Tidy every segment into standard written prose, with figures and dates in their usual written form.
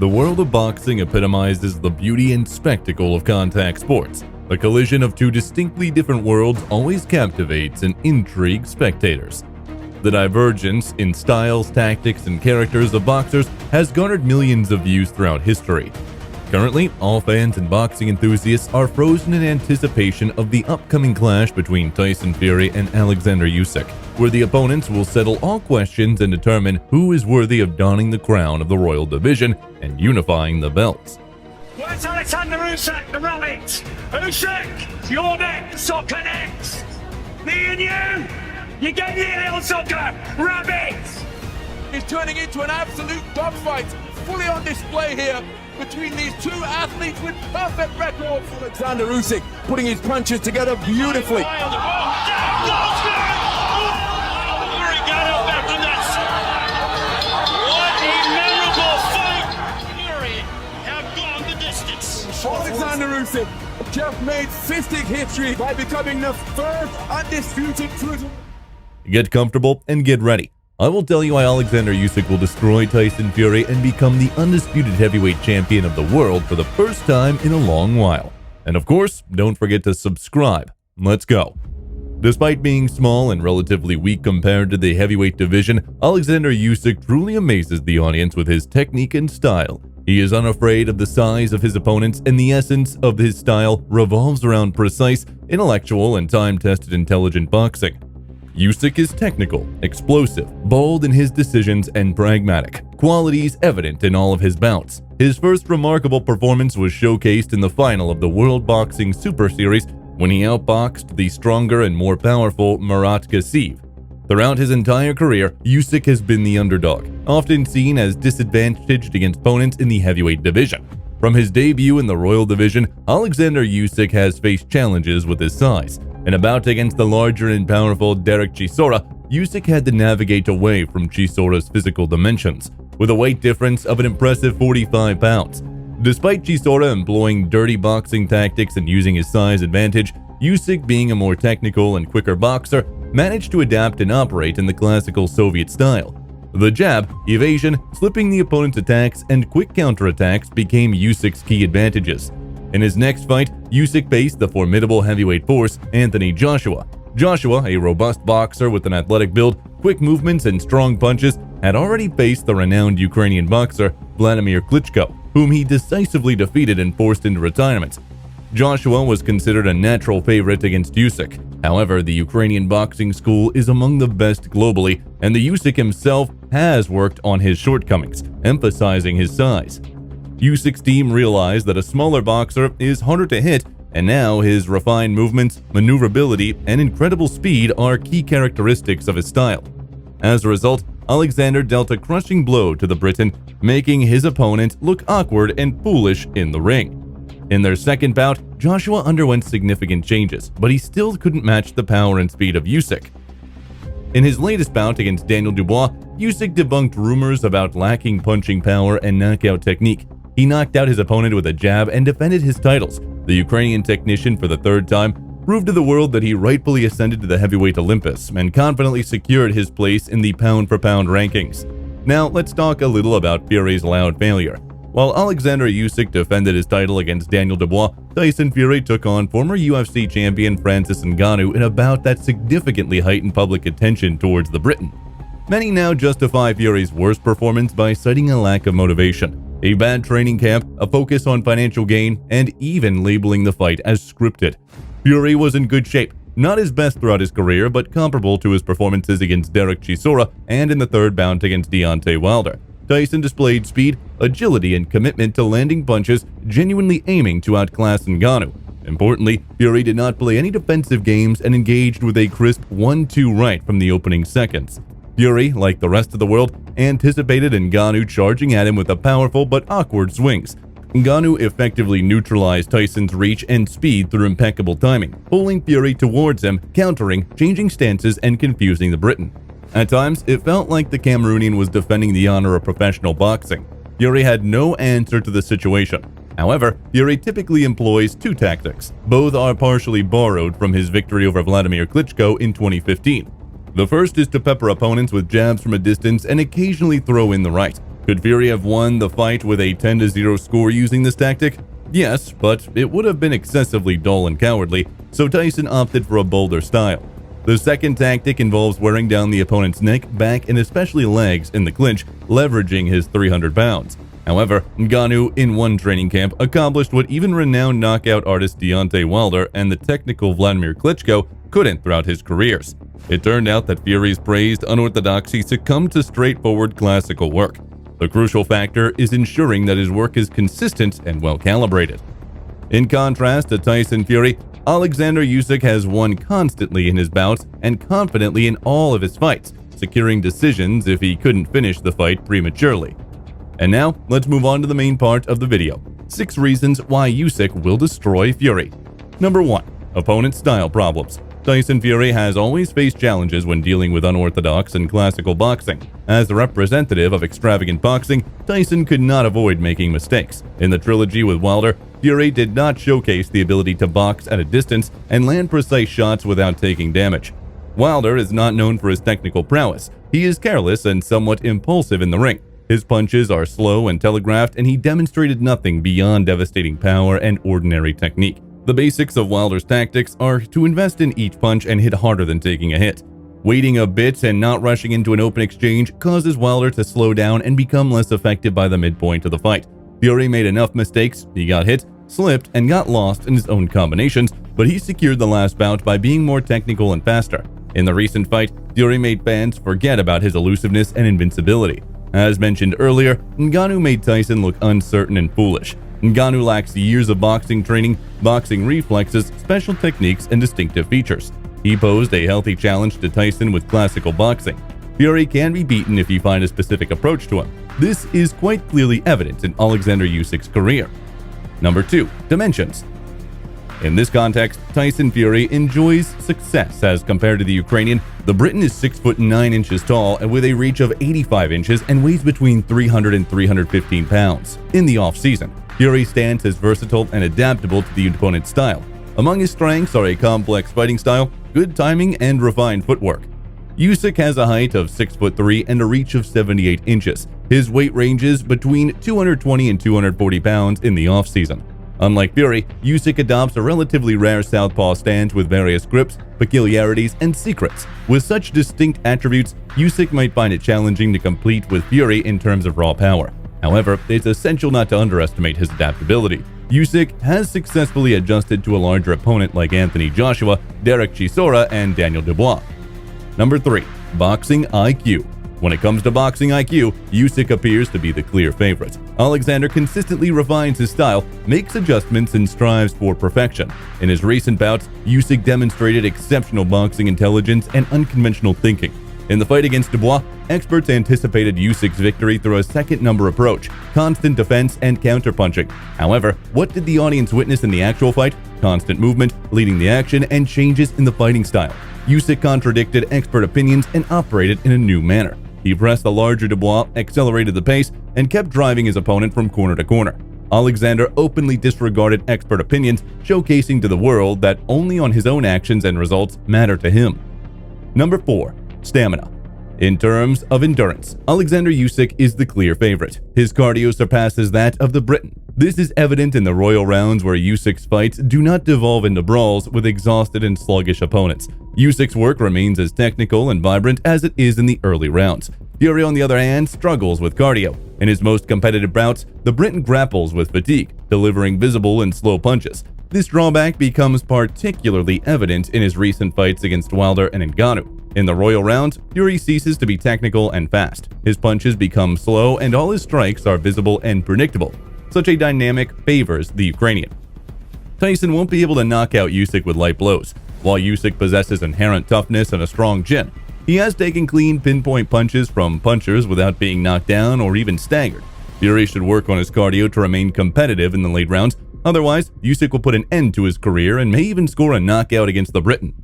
The world of boxing epitomizes the beauty and spectacle of contact sports. The collision of two distinctly different worlds always captivates and intrigues spectators. The divergence in styles, tactics, and characters of boxers has garnered millions of views throughout history. Currently, all fans and boxing enthusiasts are frozen in anticipation of the upcoming clash between Tyson Fury and Oleksandr Usyk, where the opponents will settle all questions and determine who is worthy of donning the crown of the royal division and unifying the belts. Where's Oleksandr Usyk, the rabbit? Usyk, you're next, soccer next. Me and you get me a little soccer, rabbit! It's turning into an absolute dogfight, fully on display here between these two athletes with perfect records. Oleksandr Usyk putting his punches together beautifully. Oleksandr Usyk just made fistic history by becoming the first undisputed cruiserweight. Get comfortable and get ready. I will tell you why Oleksandr Usyk will destroy Tyson Fury and become the undisputed heavyweight champion of the world for the first time in a long while. And of course, don't forget to subscribe. Let's go. Despite being small and relatively weak compared to the heavyweight division, Oleksandr Usyk truly amazes the audience with his technique and style. He is unafraid of the size of his opponents, and the essence of his style revolves around precise, intellectual, and time-tested intelligent boxing. Usyk is technical, explosive, bold in his decisions, and pragmatic, qualities evident in all of his bouts. His first remarkable performance was showcased in the final of the World Boxing Super Series when he outboxed the stronger and more powerful Marat Gassiev. Throughout his entire career, Usyk has been the underdog, often seen as disadvantaged against opponents in the heavyweight division. From his debut in the Royal Division, Oleksandr Usyk has faced challenges with his size. In a bout against the larger and powerful Derek Chisora, Usyk had to navigate away from Chisora's physical dimensions, with a weight difference of an impressive 45 pounds. Despite Chisora employing dirty boxing tactics and using his size advantage, Usyk, being a more technical and quicker boxer, managed to adapt and operate in the classical Soviet style. The jab, evasion, slipping the opponent's attacks, and quick counterattacks became Usyk's key advantages. In his next fight, Usyk faced the formidable heavyweight force, Anthony Joshua. Joshua, a robust boxer with an athletic build, quick movements, and strong punches, had already faced the renowned Ukrainian boxer, Vladimir Klitschko, whom he decisively defeated and forced into retirement. Joshua was considered a natural favorite against Usyk. However, the Ukrainian boxing school is among the best globally, and the Usyk himself has worked on his shortcomings, emphasizing his size. Usyk's team realized that a smaller boxer is harder to hit, and now his refined movements, maneuverability, and incredible speed are key characteristics of his style. As a result, Oleksandr dealt a crushing blow to the Briton, making his opponent look awkward and foolish in the ring. In their second bout, Joshua underwent significant changes, but he still couldn't match the power and speed of Usyk. In his latest bout against Daniel Dubois, Usyk debunked rumors about lacking punching power and knockout technique. He knocked out his opponent with a jab and defended his titles. The Ukrainian technician, for the third time, proved to the world that he rightfully ascended to the heavyweight Olympus and confidently secured his place in the pound-for-pound rankings. Now, let's talk a little about Fury's loud failure. While Oleksandr Usyk defended his title against Daniel Dubois, Tyson Fury took on former UFC champion Francis Ngannou in a bout that significantly heightened public attention towards the Briton. Many now justify Fury's worst performance by citing a lack of motivation, a bad training camp, a focus on financial gain, and even labeling the fight as scripted. Fury was in good shape, not his best throughout his career, but comparable to his performances against Derek Chisora and in the third bout against Deontay Wilder. Tyson displayed speed, agility, and commitment to landing punches, genuinely aiming to outclass Ngannou. Importantly, Fury did not play any defensive games and engaged with a crisp 1-2 right from the opening seconds. Fury, like the rest of the world, anticipated Ngannou charging at him with a powerful but awkward swings. Ngannou effectively neutralized Tyson's reach and speed through impeccable timing, pulling Fury towards him, countering, changing stances, and confusing the Briton. At times, it felt like the Cameroonian was defending the honor of professional boxing. Fury had no answer to the situation. However, Fury typically employs two tactics. Both are partially borrowed from his victory over Vladimir Klitschko in 2015. The first is to pepper opponents with jabs from a distance and occasionally throw in the right. Could Fury have won the fight with a 10-0 score using this tactic? Yes, but it would have been excessively dull and cowardly, so Tyson opted for a bolder style. The second tactic involves wearing down the opponent's neck, back, and especially legs in the clinch, leveraging his 300 pounds. However, Ngannou, in one training camp, accomplished what even renowned knockout artist Deontay Wilder and the technical Vladimir Klitschko couldn't throughout his careers. It turned out that Fury's praised unorthodoxy succumbed to straightforward classical work. The crucial factor is ensuring that his work is consistent and well-calibrated. In contrast to Tyson Fury, Oleksandr Usyk has won constantly in his bouts and confidently in all of his fights, securing decisions if he couldn't finish the fight prematurely. And now, let's move on to the main part of the video. 6 reasons why Usyk will destroy Fury. Number 1. Opponent style problems. Tyson Fury has always faced challenges when dealing with unorthodox and classical boxing. As a representative of extravagant boxing, Tyson could not avoid making mistakes. In the trilogy with Wilder, Fury did not showcase the ability to box at a distance and land precise shots without taking damage. Wilder is not known for his technical prowess. He is careless and somewhat impulsive in the ring. His punches are slow and telegraphed, and he demonstrated nothing beyond devastating power and ordinary technique. The basics of Wilder's tactics are to invest in each punch and hit harder than taking a hit. Waiting a bit and not rushing into an open exchange causes Wilder to slow down and become less effective by the midpoint of the fight. Fury made enough mistakes, he got hit, slipped, and got lost in his own combinations, but he secured the last bout by being more technical and faster. In the recent fight, Fury made fans forget about his elusiveness and invincibility. As mentioned earlier, Ngannou made Tyson look uncertain and foolish. Ngannou lacks years of boxing training, boxing reflexes, special techniques, and distinctive features. He posed a healthy challenge to Tyson with classical boxing. Fury can be beaten if you find a specific approach to him. This is quite clearly evident in Oleksandr Usyk's career. Number 2. Dimensions. In this context, Tyson Fury enjoys success as compared to the Ukrainian. The Briton is 6 foot 9 inches tall and with a reach of 85 inches and weighs between 300 and 315 pounds. In the off-season, Fury's stance is versatile and adaptable to the opponent's style. Among his strengths are a complex fighting style, good timing, and refined footwork. Usyk has a height of 6 foot 3 and a reach of 78 inches. His weight ranges between 220 and 240 pounds in the off-season. Unlike Fury, Usyk adopts a relatively rare southpaw stance with various grips, peculiarities, and secrets. With such distinct attributes, Usyk might find it challenging to compete with Fury in terms of raw power. However, it's essential not to underestimate his adaptability. Usyk has successfully adjusted to a larger opponent like Anthony Joshua, Derek Chisora, and Daniel Dubois. Number 3. Boxing IQ. When it comes to boxing IQ, Usyk appears to be the clear favorite. Oleksandr consistently refines his style, makes adjustments, and strives for perfection. In his recent bouts, Usyk demonstrated exceptional boxing intelligence and unconventional thinking. In the fight against Dubois, experts anticipated Usyk's victory through a second number approach, constant defense, and counterpunching. However, what did the audience witness in the actual fight? Constant movement, leading the action, and changes in the fighting style. Usyk contradicted expert opinions and operated in a new manner. He pressed the larger Dubois, accelerated the pace, and kept driving his opponent from corner to corner. Oleksandr openly disregarded expert opinions, showcasing to the world that only on his own actions and results matter to him. Number 4. Stamina. In terms of endurance, Oleksandr Usyk is the clear favorite. His cardio surpasses that of the Briton. This is evident in the royal rounds where Usyk's fights do not devolve into brawls with exhausted and sluggish opponents. Usyk's work remains as technical and vibrant as it is in the early rounds. Fury, on the other hand, struggles with cardio. In his most competitive bouts, the Briton grapples with fatigue, delivering visible and slow punches. This drawback becomes particularly evident in his recent fights against Wilder and Ngannou. In the royal rounds, Fury ceases to be technical and fast. His punches become slow and all his strikes are visible and predictable. Such a dynamic favors the Ukrainian. Tyson won't be able to knock out Usyk with light blows. While Usyk possesses inherent toughness and a strong chin, he has taken clean pinpoint punches from punchers without being knocked down or even staggered. Fury should work on his cardio to remain competitive in the late rounds. Otherwise, Usyk will put an end to his career and may even score a knockout against the Briton.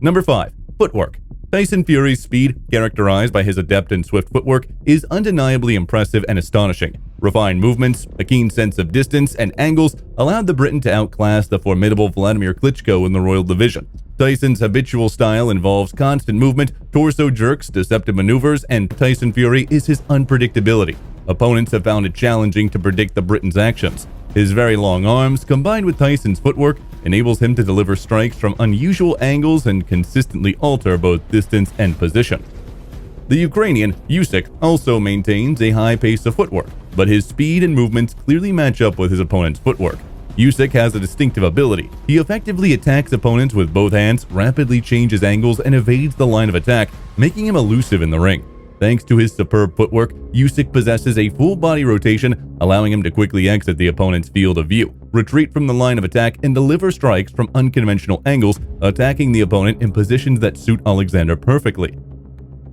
Number 5. Footwork. Tyson Fury's speed, characterized by his adept and swift footwork, is undeniably impressive and astonishing. Refined movements, a keen sense of distance, and angles allowed the Briton to outclass the formidable Vladimir Klitschko in the Royal Division. Tyson's habitual style involves constant movement, torso jerks, deceptive maneuvers, and Tyson Fury is his unpredictability. Opponents have found it challenging to predict the Briton's actions. His very long arms, combined with Tyson's footwork, enables him to deliver strikes from unusual angles and consistently alter both distance and position. The Ukrainian, Usyk, also maintains a high pace of footwork, but his speed and movements clearly match up with his opponent's footwork. Usyk has a distinctive ability. He effectively attacks opponents with both hands, rapidly changes angles, and evades the line of attack, making him elusive in the ring. Thanks to his superb footwork, Usyk possesses a full body rotation, allowing him to quickly exit the opponent's field of view, retreat from the line of attack, and deliver strikes from unconventional angles, attacking the opponent in positions that suit Oleksandr perfectly.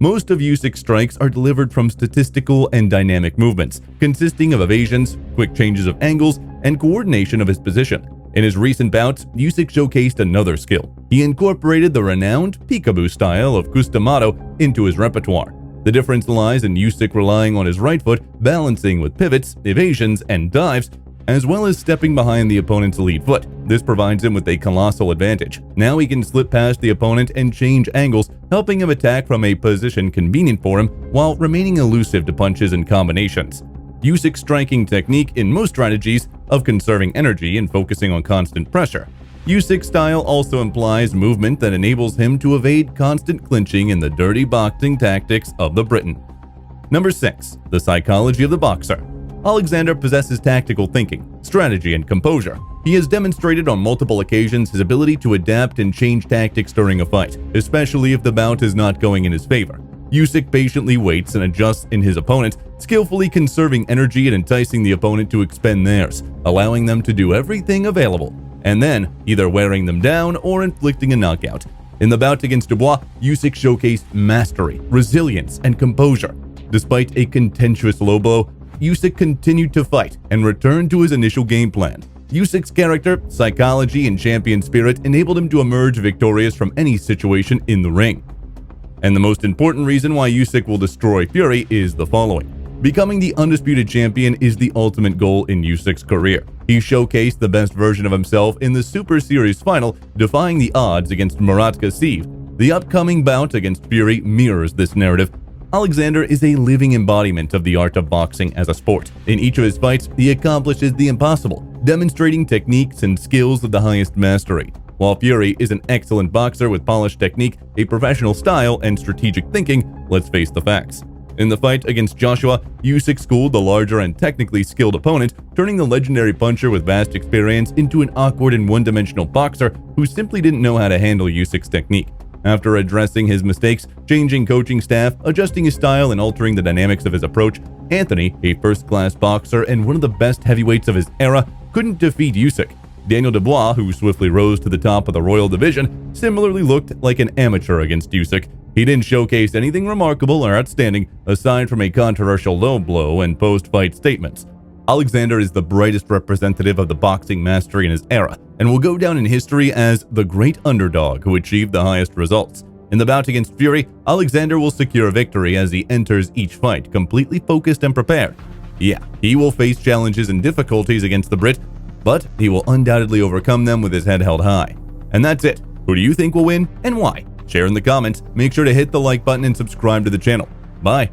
Most of Usyk's strikes are delivered from statistical and dynamic movements, consisting of evasions, quick changes of angles, and coordination of his position. In his recent bouts, Usyk showcased another skill. He incorporated the renowned peekaboo style of Customado into his repertoire. The difference lies in Usyk relying on his right foot, balancing with pivots, evasions, and dives, as well as stepping behind the opponent's lead foot. This provides him with a colossal advantage. Now he can slip past the opponent and change angles, helping him attack from a position convenient for him while remaining elusive to punches and combinations. Usyk's striking technique in most strategies of conserving energy and focusing on constant pressure. Usyk's style also implies movement that enables him to evade constant clinching in the dirty boxing tactics of the Briton. Number 6. The psychology of the boxer. Oleksandr possesses tactical thinking, strategy, and composure. He has demonstrated on multiple occasions his ability to adapt and change tactics during a fight, especially if the bout is not going in his favor. Usyk patiently waits and adjusts in his opponent, skillfully conserving energy and enticing the opponent to expend theirs, allowing them to do everything available, and then either wearing them down or inflicting a knockout. In the bout against Dubois, Usyk showcased mastery, resilience, and composure. Despite a contentious low blow, Usyk continued to fight and returned to his initial game plan. Usyk's character, psychology, and champion spirit enabled him to emerge victorious from any situation in the ring. And the most important reason why Usyk will destroy Fury is the following. Becoming the undisputed champion is the ultimate goal in Usyk's career. He showcased the best version of himself in the Super Series final, defying the odds against Murat Gassiev. The upcoming bout against Fury mirrors this narrative. Oleksandr is a living embodiment of the art of boxing as a sport. In each of his fights, he accomplishes the impossible, demonstrating techniques and skills of the highest mastery. While Fury is an excellent boxer with polished technique, a professional style, and strategic thinking, let's face the facts. In the fight against Joshua, Usyk schooled the larger and technically skilled opponent, turning the legendary puncher with vast experience into an awkward and one-dimensional boxer who simply didn't know how to handle Usyk's technique. After addressing his mistakes, changing coaching staff, adjusting his style, and altering the dynamics of his approach, Anthony, a first-class boxer and one of the best heavyweights of his era, couldn't defeat Usyk. Daniel Dubois, who swiftly rose to the top of the Royal Division, similarly looked like an amateur against Usyk. He didn't showcase anything remarkable or outstanding aside from a controversial low blow and post-fight statements. Oleksandr is the brightest representative of the boxing mastery in his era and will go down in history as the great underdog who achieved the highest results. In the bout against Fury, Oleksandr will secure a victory as he enters each fight completely focused and prepared. Yeah, he will face challenges and difficulties against the Brit, but he will undoubtedly overcome them with his head held high. And that's it. Who do you think will win and why? Share in the comments. Make sure to hit the like button and subscribe to the channel. Bye.